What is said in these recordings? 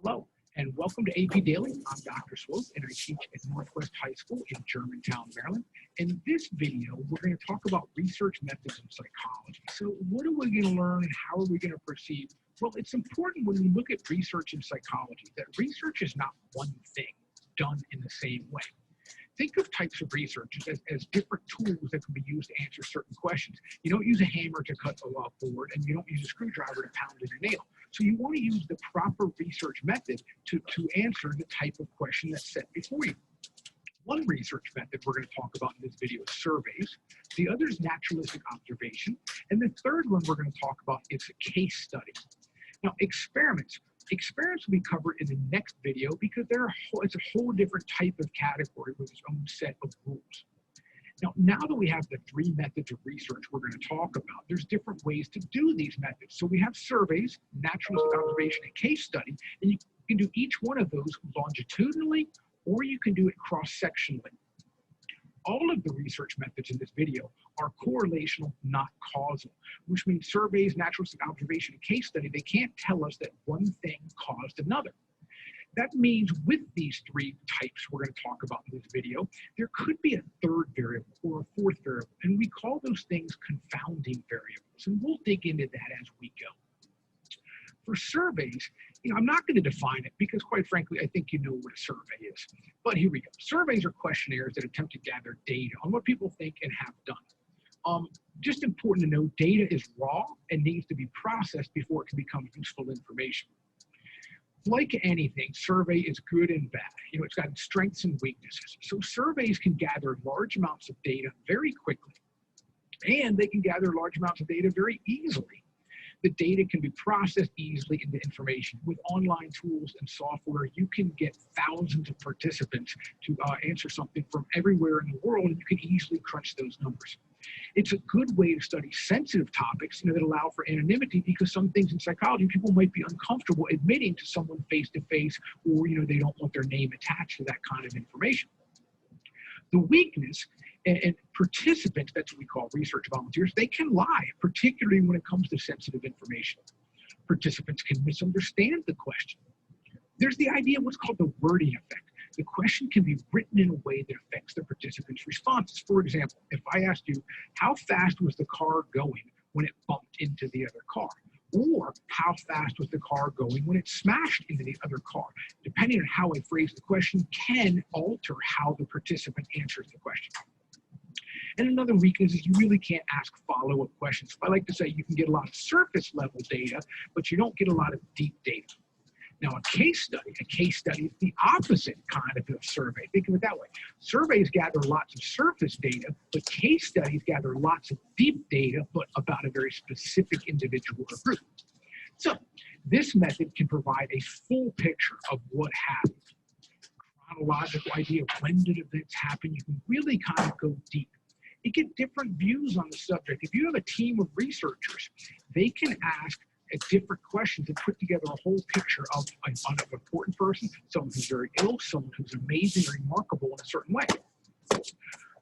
Hello, and welcome to AP Daily. I'm Dr. Swope, and I teach at Northwest High School in Germantown, Maryland. In this video, we're going to talk about research methods in psychology. So what are we going to learn and how are we going to proceed? Well, it's important when we look at research in psychology that research is not one thing done in the same way. Think of types of research as different tools that can be used to answer certain questions. You don't use a hammer to cut a board, and you don't use a screwdriver to pound in a nail. So you want to use the proper research method to answer the type of question that's set before you. One research method we're going to talk about in this video is surveys. The other is naturalistic observation. And the third one we're going to talk about is a case study. Now, experiments. Experiments will be covered in the next video because it's a whole different type of category with its own set of rules. Now that we have the three methods of research we're going to talk about, there's different ways to do these methods. So we have surveys, naturalistic observation, and case study, and you can do each one of those longitudinally, or you can do it cross-sectionally. All of the research methods in this video are correlational, not causal, which means surveys, naturalistic observation, and case study, they can't tell us that one thing caused another. That means with these three types we're going to talk about in this video, there could be a third variable or a fourth variable, and we call those things confounding variables, and we'll dig into that as we go. For surveys, I'm not going to define it because, quite frankly, I think you know what a survey is. But here we go. Surveys are questionnaires that attempt to gather data on what people think and have done. Just important to know, data is raw and needs to be processed before it can become useful information. Like anything, survey is good and bad. It's got strengths and weaknesses. So surveys can gather large amounts of data very quickly, and they can gather large amounts of data very easily. The data can be processed easily into information. With online tools and software, you can get thousands of participants to answer something from everywhere in the world, and you can easily crunch those numbers. It's a good way to study sensitive topics that allow for anonymity, because some things in psychology, people might be uncomfortable admitting to someone face-to-face, or they don't want their name attached to that kind of information. The weakness, and participants, that's what we call research volunteers, they can lie, particularly when it comes to sensitive information. Participants can misunderstand the question. There's the idea of what's called the wording effect. The question can be written in a way that affects the participants' responses. For example, if I asked you, how fast was the car going when it bumped into the other car? Or how fast was the car going when it smashed into the other car? Depending on how I phrase the question can alter how the participant answers the question. And another weakness is you really can't ask follow-up questions. I like to say you can get a lot of surface level data, but you don't get a lot of deep data. Now, a case study is the opposite kind of a survey. Think of it that way. Surveys gather lots of surface data, but case studies gather lots of deep data, but about a very specific individual or group. So this method can provide a full picture of what happened. Chronological idea of when did events happen. You can really kind of go deep. You get different views on the subject. If you have a team of researchers, they can ask different questions and put together a whole picture of an important person, someone who's very ill, someone who's amazing or remarkable in a certain way.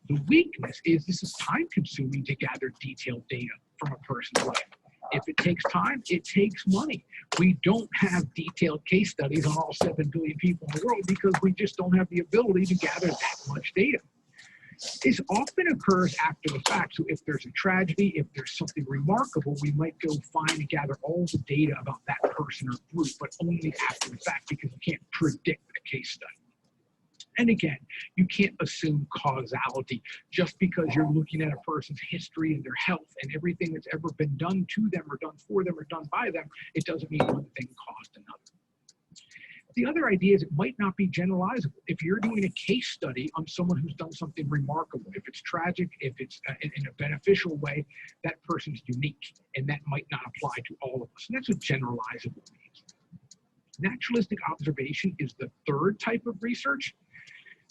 The weakness is this is time-consuming to gather detailed data from a person's life. If it takes time, it takes money. We don't have detailed case studies on all 7 billion people in the world because we just don't have the ability to gather that much data. This often occurs after the fact. So if there's a tragedy, if there's something remarkable, we might go find and gather all the data about that person or group, but only after the fact because you can't predict a case study. And again, you can't assume causality. Just because you're looking at a person's history and their health and everything that's ever been done to them or done for them or done by them, it doesn't mean one thing caused another. The other idea is it might not be generalizable. If you're doing a case study on someone who's done something remarkable, if it's tragic, if it's in a beneficial way, that person's unique, and that might not apply to all of us. And that's what generalizable means. Naturalistic observation is the third type of research.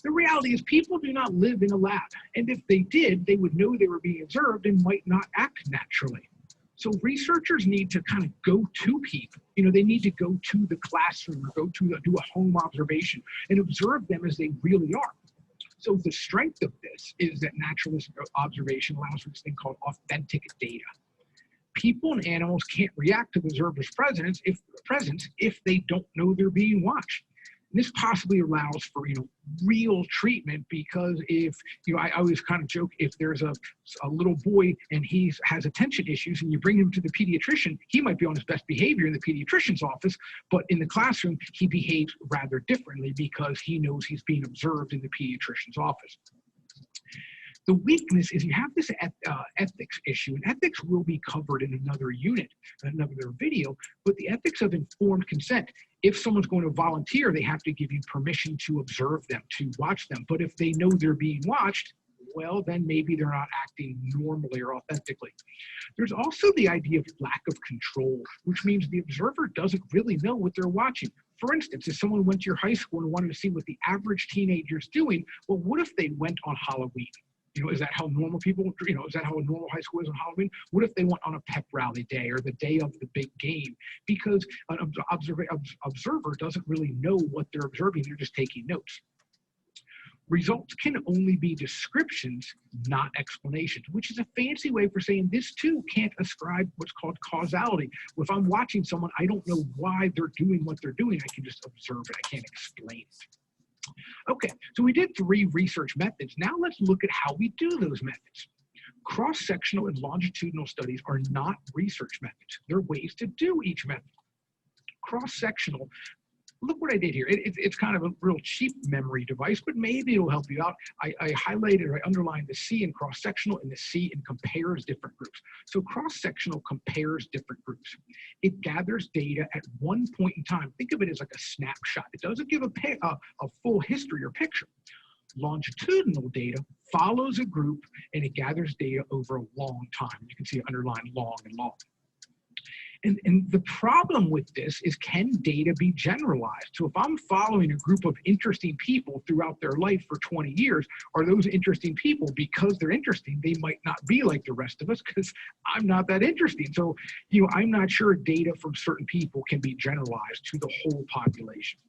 The reality is people do not live in a lab, and if they did, they would know they were being observed and might not act naturally. So researchers need to kind of go to people. They need to go to the classroom or do a home observation and observe them as they really are. So the strength of this is that naturalistic observation allows for this thing called authentic data. People and animals can't react to the observer's presence if they don't know they're being watched. And this possibly allows for real treatment, because if I always kind of joke, if there's a little boy and he has attention issues and you bring him to the pediatrician, he might be on his best behavior in the pediatrician's office, but in the classroom he behaves rather differently because he knows he's being observed in the pediatrician's office. The weakness is you have this ethics issue, and ethics will be covered in another unit, another video, but the ethics of informed consent. If someone's going to volunteer, they have to give you permission to observe them, to watch them. But if they know they're being watched, well, then maybe they're not acting normally or authentically. There's also the idea of lack of control, which means the observer doesn't really know what they're watching. For instance, if someone went to your high school and wanted to see what the average teenager's doing, well, what if they went on Halloween? Is that how normal people, is that how a normal high school is on Halloween? What if they went on a pep rally day or the day of the big game? Because an observer doesn't really know what they're observing, they're just taking notes. Results can only be descriptions, not explanations, which is a fancy way for saying this too can't ascribe what's called causality. If I'm watching someone, I don't know why they're doing what they're doing, I can just observe it, I can't explain it. Okay, so we did 3 research methods. Now let's look at how we do those methods. Cross-sectional and longitudinal studies are not research methods. They're ways to do each method. Cross-sectional, look what I did here. It's kind of a real cheap memory device, but maybe it'll help you out. I highlighted or I underlined the C in cross-sectional and the C in compares different groups. So cross-sectional compares different groups. It gathers data at one point in time. Think of it as like a snapshot. It doesn't give a full history or picture. Longitudinal data follows a group and it gathers data over a long time. You can see underlined long and long. And the problem with this is, can data be generalized? So if I'm following a group of interesting people throughout their life for 20 years, are those interesting people, because they're interesting, they might not be like the rest of us because I'm not that interesting. So, I'm not sure data from certain people can be generalized to the whole population.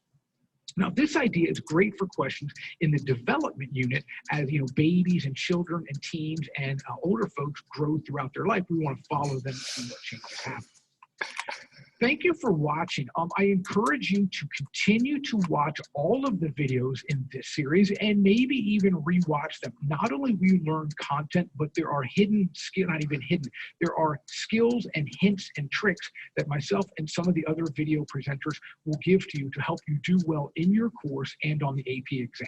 Now, this idea is great for questions in the development unit as, babies and children and teens and older folks grow throughout their life. We want to follow them and see what changes happen. Thank you for watching. I encourage you to continue to watch all of the videos in this series and maybe even rewatch them. Not only will you learn content, but there are hidden skills, not even hidden, there are skills and hints and tricks that myself and some of the other video presenters will give to you to help you do well in your course and on the AP exam.